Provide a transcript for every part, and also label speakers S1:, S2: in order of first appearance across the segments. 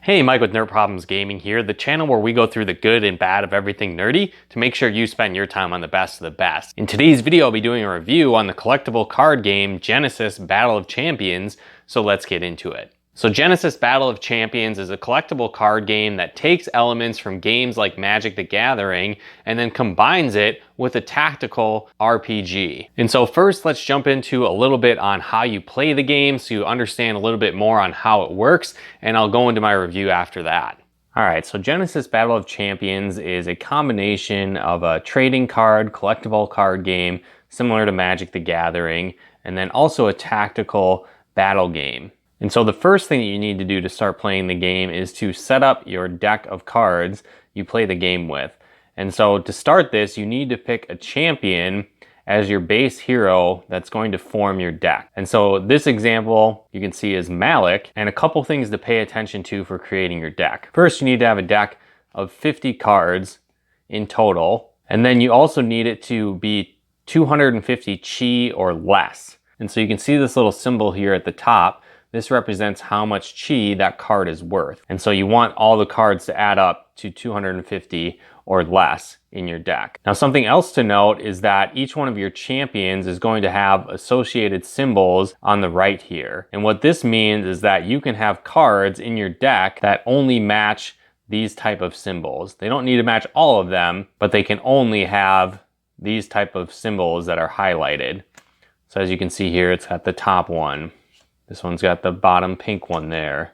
S1: Hey, Mike with Nerd Problems Gaming here, the channel where we go through the good and bad of everything nerdy to make sure you spend your time on the best of the best. In today's video, I'll be doing a review on the collectible card game Genesis Battle of Champions, so let's get into it. So Genesis Battle of Champions is a collectible card game that takes elements from games like Magic the Gathering and then combines it with a tactical RPG. And so first, let's jump into a little bit on how you play the game so you understand a little bit more on how it works, and I'll go into my review after that. Alright, so Genesis Battle of Champions is a combination of a trading card, collectible card game similar to Magic the Gathering, and then also a tactical battle game. And so the first thing that you need to do to start playing the game is to set up your deck of cards you play the game with. And so to start this, you need to pick a champion as your base hero that's going to form your deck. And so this example you can see is Malik, and a couple things to pay attention to for creating your deck. First, you need to have a deck of 50 cards in total, and then you also need it to be 250 chi or less. And so you can see this little symbol here at the top. This represents how much chi that card is worth. And so you want all the cards to add up to 250 or less in your deck. Now, something else to note is that each one of your champions is going to have associated symbols on the right here. And what this means is that you can have cards in your deck that only match these type of symbols. They don't need to match all of them, but they can only have these type of symbols that are highlighted. So as you can see here, it's got the top one. This one's got the bottom pink one there.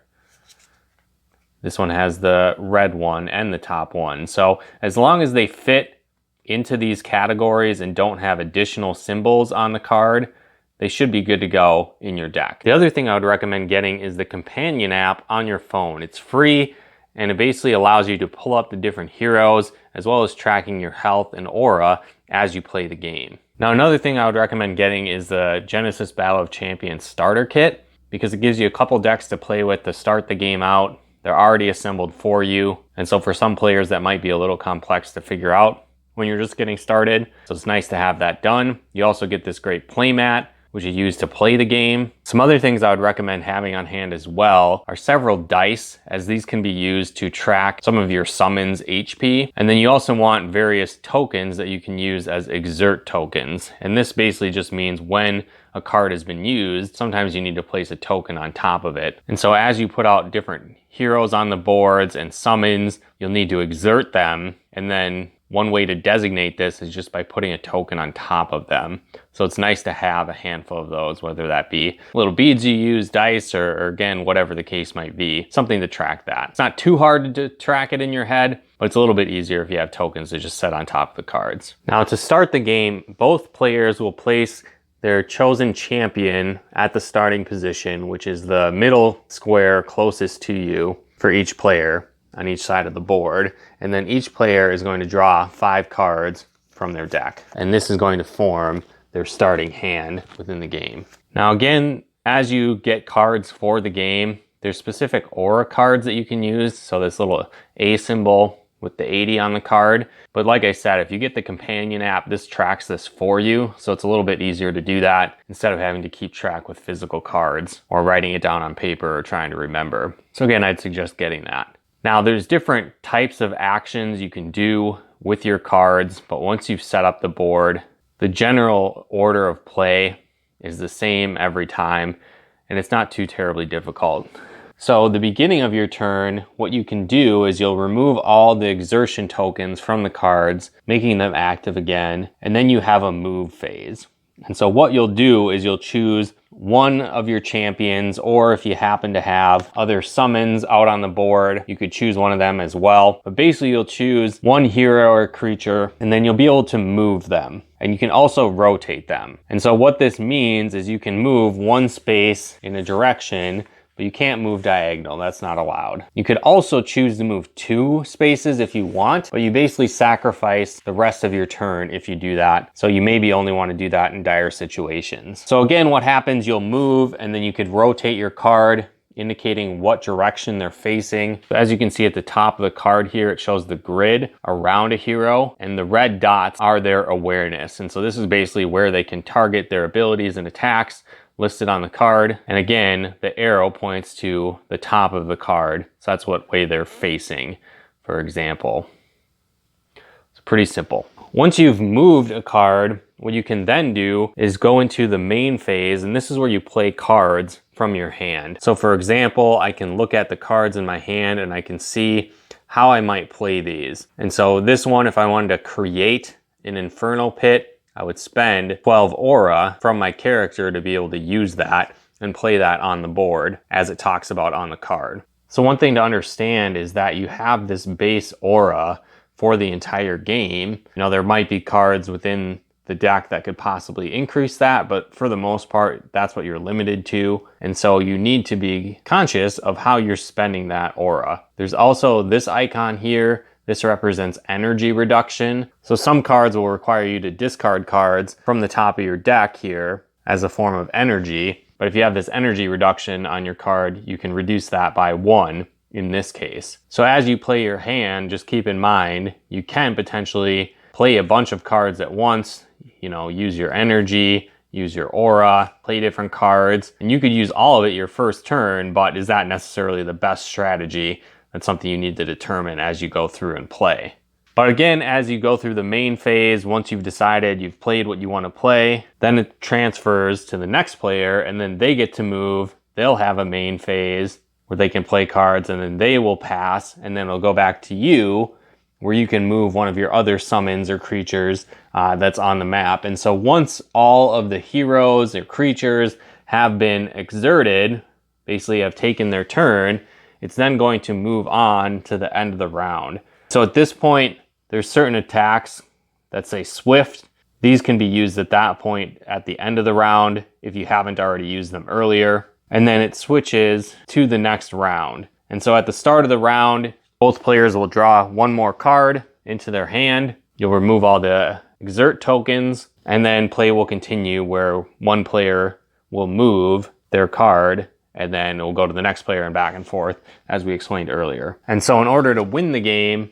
S1: This one has the red one and the top one. So as long as they fit into these categories and don't have additional symbols on the card, they should be good to go in your deck. The other thing I would recommend getting is the companion app on your phone. It's free and it basically allows you to pull up the different heroes as well as tracking your health and aura as you play the game. Now, another thing I would recommend getting is the Genesis Battle of Champions starter kit, because it gives you a couple decks to play with to start the game out. They're already assembled for you. And so for some players, that might be a little complex to figure out when you're just getting started. So it's nice to have that done. You also get this great playmat, which you use to play the game. Some other things I would recommend having on hand as well are several dice, as these can be used to track some of your summons HP. And then you also want various tokens that you can use as exert tokens. And this basically just means when a card has been used, sometimes you need to place a token on top of it. And so as you put out different heroes on the boards and summons, you'll need to exert them, and then one way to designate this is just by putting a token on top of them. So it's nice to have a handful of those, whether that be little beads you use, dice, or again, whatever the case might be, something to track that. It's not too hard to track it in your head, but it's a little bit easier if you have tokens to just set on top of the cards. Now, to start the game, both players will place their chosen champion at the starting position, which is the middle square closest to you for each player on each side of the board. And then each player is going to draw 5 cards from their deck. And this is going to form their starting hand within the game. Now again, as you get cards for the game, there's specific aura cards that you can use. So this little A symbol with the 80 on the card. But like I said, if you get the companion app, this tracks this for you. So it's a little bit easier to do that instead of having to keep track with physical cards or writing it down on paper or trying to remember. So again, I'd suggest getting that. Now there's different types of actions you can do with your cards, but once you've set up the board, the general order of play is the same every time, and it's not too terribly difficult. So the beginning of your turn, what you can do is you'll remove all the exertion tokens from the cards, making them active again, and then you have a move phase. And so what you'll do is you'll choose one of your champions, or if you happen to have other summons out on the board, you could choose one of them as well. But basically you'll choose one hero or creature, and then you'll be able to move them. And you can also rotate them. And so what this means is you can move one space in a direction, but you can't move diagonal. That's not allowed. You could also choose to move 2 spaces if you want, but you basically sacrifice the rest of your turn if you do that. So you maybe only want to do that in dire situations. So again, what happens, you'll move and then you could rotate your card, indicating what direction they're facing. So as you can see at the top of the card here, it shows the grid around a hero, and the red dots are their awareness. And so this is basically where they can target their abilities and attacks listed on the card. And again, the arrow points to the top of the card. So that's what way they're facing, for example. It's pretty simple. Once you've moved a card, what you can then do is go into the main phase, and this is where you play cards from your hand. So for example, I can look at the cards in my hand and I can see how I might play these. And so this one, if I wanted to create an infernal pit, I would spend 12 aura from my character to be able to use that and play that on the board as it talks about on the card. So one thing to understand is that you have this base aura for the entire game. You know, there might be cards within the deck that could possibly increase that, but for the most part, that's what you're limited to. And so you need to be conscious of how you're spending that aura. There's also this icon here. This represents energy reduction. So some cards will require you to discard cards from the top of your deck here as a form of energy. But if you have this energy reduction on your card, you can reduce that by 1 in this case. So as you play your hand, just keep in mind, you can potentially play a bunch of cards at once, you know, use your energy, use your aura, play different cards, and you could use all of it your first turn, but is that necessarily the best strategy? That's something you need to determine as you go through and play. But again, as you go through the main phase, once you've decided you've played what you want to play, then it transfers to the next player, and then they get to move. They'll have a main phase where they can play cards, and then they will pass, and then it'll go back to you where you can move one of your other summons or creatures that's on the map. And so once all of the heroes or creatures have been exerted, basically have taken their turn, it's then going to move on to the end of the round. So at this point, there's certain attacks that say swift. These can be used at that point at the end of the round if you haven't already used them earlier. And then it switches to the next round. And so at the start of the round, both players will draw one more card into their hand. You'll remove all the exert tokens, and then play will continue where one player will move their card, and then it'll go to the next player and back and forth, as we explained earlier. And so in order to win the game,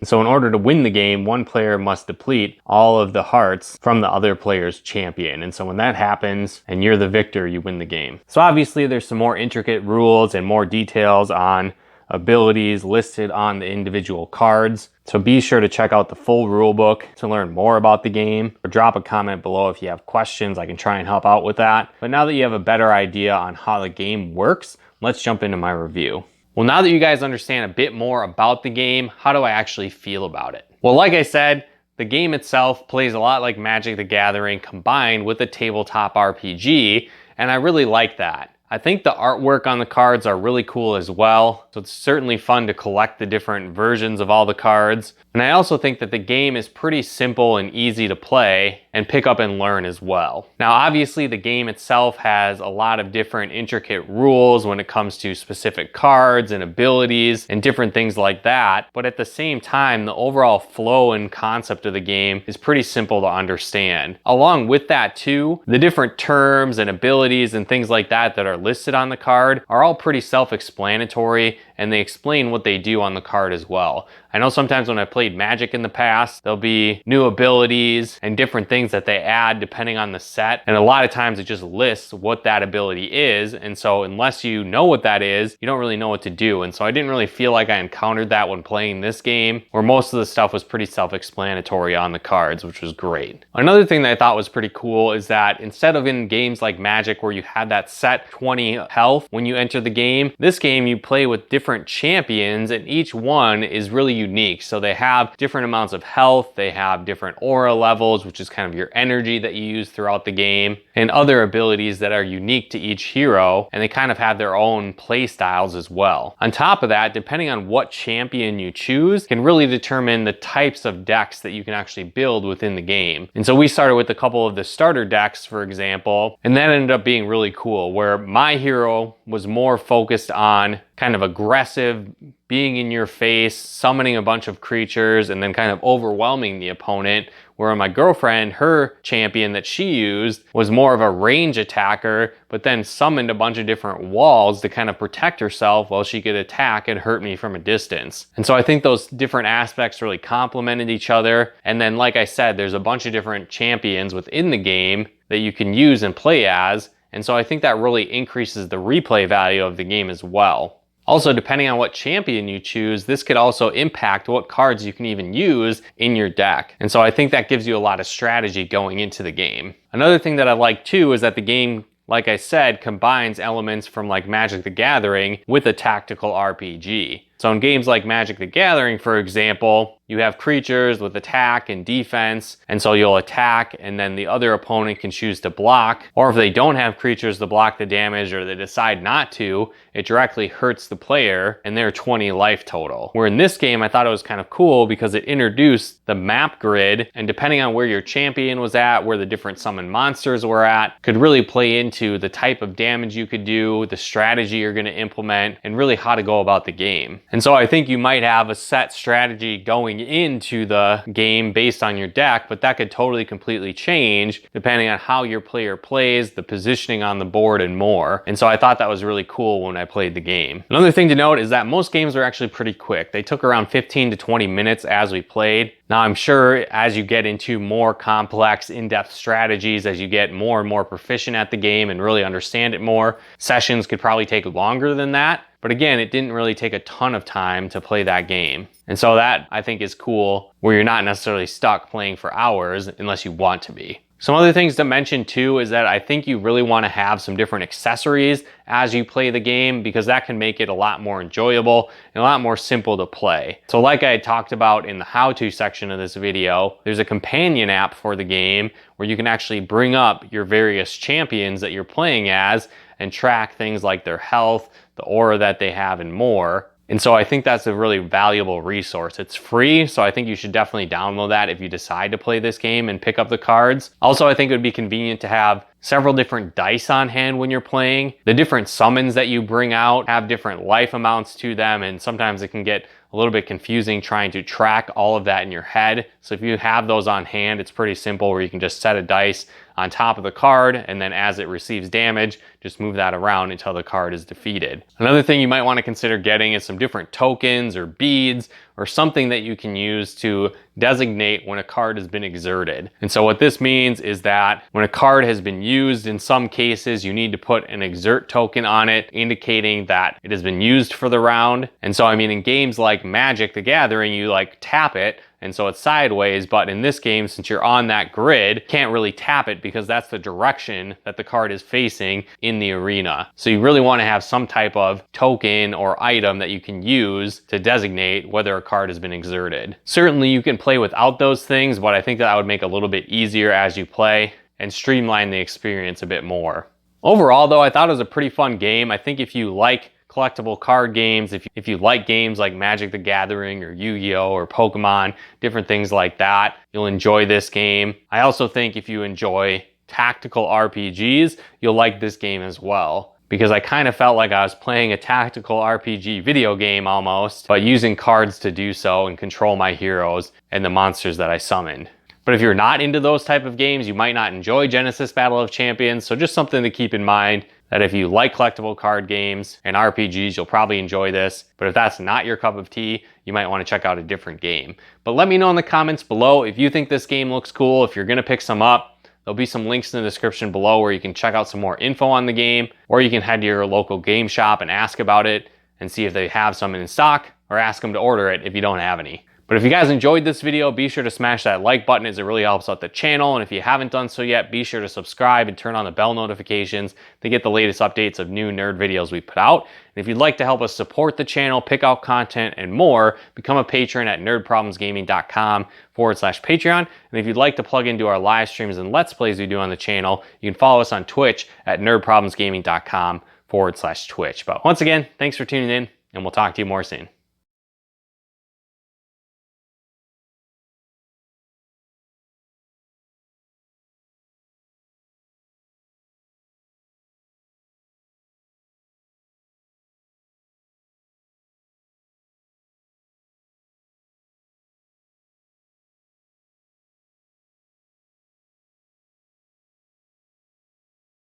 S1: one player must deplete all of the hearts from the other player's champion. And so when that happens and you're the victor, you win the game. So obviously there's some more intricate rules and more details on abilities listed on the individual cards. So be sure to check out the full rulebook to learn more about the game, or drop a comment below if you have questions. I can try and help out with that. But now that you have a better idea on how the game works, let's jump into my review. Well, now that you guys understand a bit more about the game, how do I actually feel about it? Well, like I said, the game itself plays a lot like Magic the Gathering combined with a tabletop RPG, and I really like that. I think the artwork on the cards are really cool as well, so it's certainly fun to collect the different versions of all the cards. And I also think that the game is pretty simple and easy to play and pick up and learn as well. Now obviously the game itself has a lot of different intricate rules when it comes to specific cards and abilities and different things like that, but at the same time the overall flow and concept of the game is pretty simple to understand. Along with that too, the different terms and abilities and things like that that are listed on the card are all pretty self-explanatory, and they explain what they do on the card as well. I know sometimes when I played Magic in the past, there'll be new abilities and different things that they add depending on the set. And a lot of times it just lists what that ability is. And so unless you know what that is, you don't really know what to do. And so I didn't really feel like I encountered that when playing this game, where most of the stuff was pretty self-explanatory on the cards, which was great. Another thing that I thought was pretty cool is that instead of in games like Magic where you had that set 20 health when you enter the game, this game you play with different champions, and each one is really unique. So they have different amounts of health, they have different aura levels, which is kind of your energy that you use throughout the game, and other abilities that are unique to each hero, and they kind of have their own play styles as well. On top of that, depending on what champion you choose can really determine the types of decks that you can actually build within the game. And so we started with a couple of the starter decks, for example, and that ended up being really cool, where my hero was more focused on kind of aggressive, being in your face, summoning a bunch of creatures, and then kind of overwhelming the opponent. Where my girlfriend, her champion that she used was more of a range attacker, but then summoned a bunch of different walls to kind of protect herself while she could attack and hurt me from a distance. And so I think those different aspects really complemented each other. And then, like I said, there's a bunch of different champions within the game that you can use and play as. And so I think that really increases the replay value of the game as well. Also, depending on what champion you choose, this could also impact what cards you can even use in your deck. And so I think that gives you a lot of strategy going into the game. Another thing that I like too is that the game, like I said, combines elements from like Magic the Gathering with a tactical RPG. So in games like Magic the Gathering, for example, you have creatures with attack and defense, and so you'll attack and then the other opponent can choose to block, or if they don't have creatures to block the damage or they decide not to, it directly hurts the player and they're 20 life total. Where in this game, I thought it was kind of cool because it introduced the map grid, and depending on where your champion was at, where the different summon monsters were at, could really play into the type of damage you could do, the strategy you're going to implement, and really how to go about the game. And so I think you might have a set strategy going into the game based on your deck, but that could totally completely change depending on how your player plays, the positioning on the board, and more. And so I thought that was really cool when I played the game. Another thing to note is that most games are actually pretty quick. They took around 15 to 20 minutes as we played. Now I'm sure as you get into more complex, in-depth strategies, as you get more and more proficient at the game and really understand it more, sessions could probably take longer than that. But again, it didn't really take a ton of time to play that game. And so that I think is cool, where you're not necessarily stuck playing for hours unless you want to be. Some other things to mention too is that I think you really want to have some different accessories as you play the game, because that can make it a lot more enjoyable and a lot more simple to play. So like I talked about in the how-to section of this video, there's a companion app for the game where you can actually bring up your various champions that you're playing as and track things like their health, the aura that they have, and more. And so I think that's a really valuable resource. It's free, so I think you should definitely download that if you decide to play this game and pick up the cards. Also, I think it would be convenient to have several different dice on hand when you're playing. The different summons that you bring out have different life amounts to them, and sometimes it can get a little bit confusing trying to track all of that in your head. So if you have those on hand, it's pretty simple, where you can just set a dice on top of the card, and then as it receives damage, just move that around until the card is defeated. Another thing you might want to consider getting is some different tokens or beads or something that you can use to designate when a card has been exerted. And so what this means is that when a card has been used, in some cases you need to put an exert token on it indicating that it has been used for the round. And so I mean, in games like Magic the Gathering, you like tap it and so it's sideways, but in this game, since you're on that grid, can't really tap it because that's the direction that the card is facing in the arena. So you really want to have some type of token or item that you can use to designate whether a card has been exerted. Certainly you can play without those things, but I think that would make a little bit easier as you play and streamline the experience a bit more. Overall though, I thought it was a pretty fun game. I think if you like collectible card games, if you like games like Magic the Gathering or Yu-Gi-Oh or Pokemon, different things like that, you'll enjoy this game. I also think if you enjoy tactical RPGs, you'll like this game as well, because I kind of felt like I was playing a tactical RPG video game almost, but using cards to do so and control my heroes and the monsters that I summoned. But if you're not into those type of games, you might not enjoy Genesis Battle of Champions, so just something to keep in mind, that if you like collectible card games and RPGs, you'll probably enjoy this. But if that's not your cup of tea, you might want to check out a different game. But let me know in the comments below if you think this game looks cool, if you're going to pick some up. There'll be some links in the description below where you can check out some more info on the game, or you can head to your local game shop and ask about it and see if they have some in stock, or ask them to order it if you don't have any. But if you guys enjoyed this video, be sure to smash that like button as it really helps out the channel. And if you haven't done so yet, be sure to subscribe and turn on the bell notifications to get the latest updates of new nerd videos we put out. And if you'd like to help us support the channel, pick out content and more, become a patron at nerdproblemsgaming.com/Patreon. And if you'd like to plug into our live streams and Let's Plays we do on the channel, you can follow us on Twitch at nerdproblemsgaming.com/Twitch. But once again, thanks for tuning in, and we'll talk to you more soon.